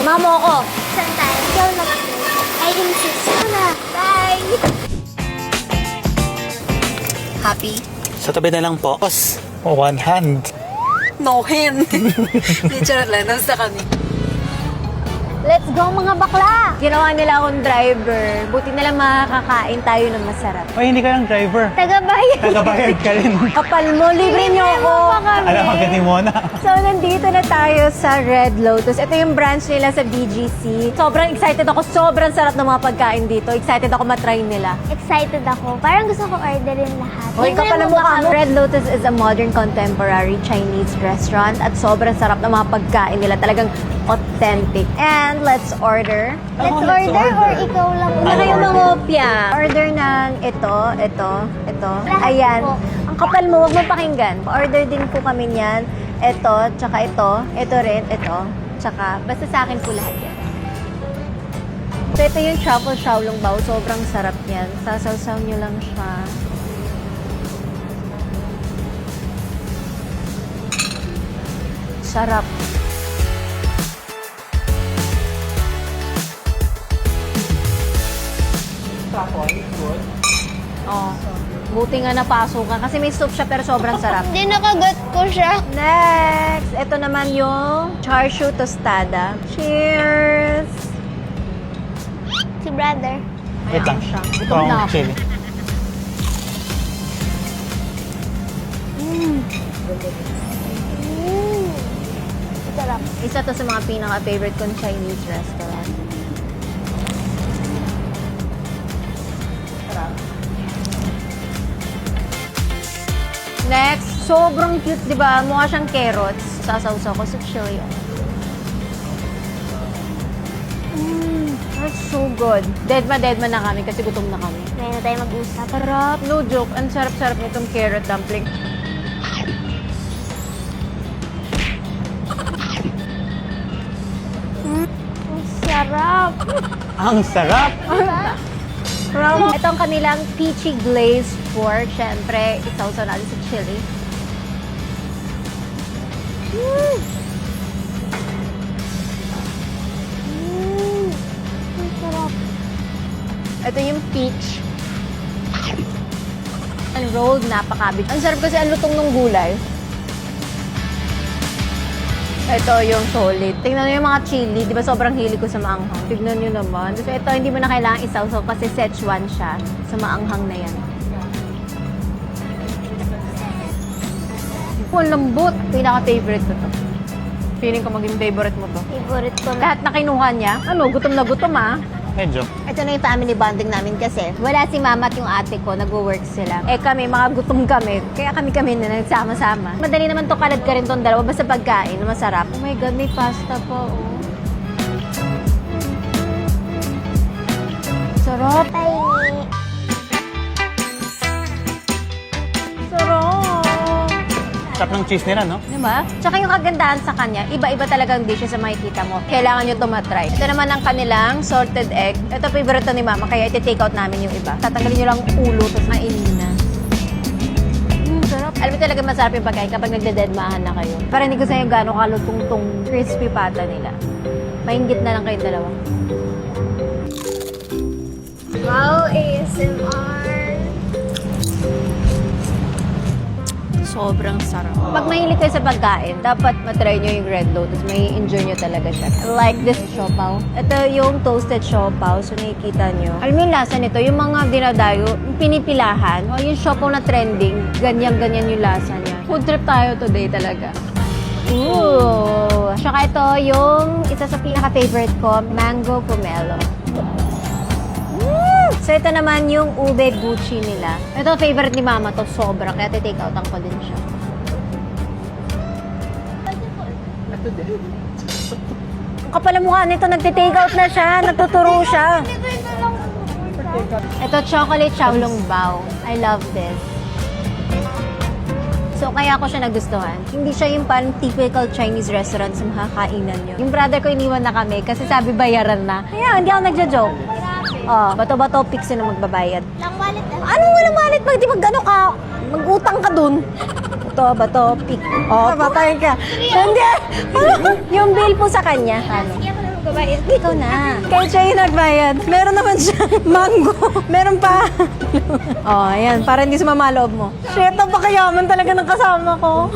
Mamo ko. Saan tayo? Ikaw na. I insist. Sana. Bye! Happy? Sa tabi na lang po. Boss, one hand. No hand. Literal lang, nasa kami. Let's go mga bakla! Ginawa nila akong driver. Buti na lang makakain tayo ng masarap. Ay, hindi ka lang driver. Tagabayan! Tagabayad ka rin. Kapal mo, libre niyo ako. Alam, ang gani mo na. So, nandito na tayo sa Red Lotus. Ito yung branch nila sa BGC. Sobrang excited ako. Sobrang sarap ng mga pagkain dito. Excited ako matry nila. Excited ako. Parang gusto ko orderin lahat. Hoy, kapal ang mukha mo. Red Lotus is a modern contemporary Chinese restaurant at sobrang sarap ng mga pagkain nila. Talagang authentic. And let's order. Let's order or ikaw lang? Una kayo mangopya. Order ng ito. Lahat Ayan. po. Ang kapal mo, huwag mo pakinggan. Order din po kami niyan. Ito, tsaka ito. Ito rin, ito. Tsaka, basta sa akin po lahat yan. So, ito yung truffle xiaolongbao. Sobrang sarap yan. Sasaw-saw nyo lang siya. Sarap. Oh. Buti nga napasok ka. Kasi may soup siya pero sobrang sarap. Hindi nakagat ko siya. Next! Ito naman yung char siu tostada. Cheers! Si brother. Wait lang. siya. Gutom Pang na ako. chili. Sarap. Isa to sa mga pinaka-favorite kong Chinese restaurant. Next, sobrang cute, di ba? Mukha siyang carrots. Sasawsaw ko sa chili. That's so good. Dead ma na kami kasi gutom na kami. Ngayon na tayo mag-usap. Sarap, no joke. Ang sarap-sarap nitong carrot dumpling. Ang sarap. Ang sarap! Ito ang kanilang peachy glazed pork. Siyempre, isawsaw natin sa chili. Ang sarap. Ito yung peach. And rolled napakabig. Ang sarap kasi ang lutong ng gulay. Ito yung solid. Tingnan nyo yung mga chili. Di ba sobrang hili ko sa maanghang? Tignan nyo naman. So ito, hindi mo na kailangan isawsaw kasi Szechuan siya sa maanghang na yan. Oh, ang lambot. Pinaka-favorite ko to. Feeling ko maging favorite mo to. Favorite ko na. Lahat na kinuha niya. Ano, gutom na gutom ah. Medyo. Ito na yung family bonding namin kasi wala si mama at yung ate ko, nag-work sila. Eh kami, mga gutom kami. Kaya kami na nagsama-sama. Madali naman to kalad ka rin tong dalawa, basta pagkain, masarap. Oh my God, may pasta pa, oh. Sarap. Tiny. Sarap. Sarap ng cheese nila, no? Diba? Tsaka yung kagandahan sa kanya, iba-iba talagang dishes sa makikita mo. Kailangan nyo tumatry. Ito naman ang kanilang salted egg. Ito favorite to ni mama, kaya iti-take out namin yung iba. Tatanggalin nyo lang ulo, tapos mainin na. Sarap. Alam mo talaga masarap yung pagkain kapag nagdededmahan na kayo. Para hindi ko sa'yo gano'ng kalutong tong crispy pata nila. Maingit na lang kayong dalawa. Wow, ASMR. Sobrang sarap. Pag mahilig kayo sa pagkain, dapat matry nyo yung Red Lotus. May enjoy nyo talaga siya. I like this siopaw. Ito yung toasted siopaw. So nakikita nyo. Alam mo yung lasa nito, yung mga dinadayo, yung pinipilahan. O yung siopaw na trending, ganyan-ganyan yung lasa niya. Food trip tayo today talaga. Ooh! Tsaka ito yung isa sa pinaka-favorite ko, mango pomelo. So, ito naman yung ube gucci nila. Ito, favorite ni mama to, sobra. Kaya take out ko din siya. Ang kapal ang mukha nito, nagte-take out na siya. Nagtuturo siya. Ito, chocolate xiaolongbao. I love this. So, kaya ko siya nagustuhan. Hindi siya yung parang typical Chinese restaurant sa makakainan nyo. Yung brother ko iniwan na kami kasi sabi bayaran na. Kaya, hindi ako nagja-joke. Oh, bato-bato pix na magbabayad. Lang wallet na. Anong walang malit? Di mag-ano ka? Mag-utang ka dun. Bato, pik. Oh, patayin ka. Hindi. Yung bill po sa kanya. Ano? Sige ako lang. Magbabayad. Ikaw na. Kaya siya yung nagbayad. Meron naman siya mango. Meron pa. Oh, ayan. Para hindi sumama loob mo. Shit, napakayaman talaga ng kasama ko.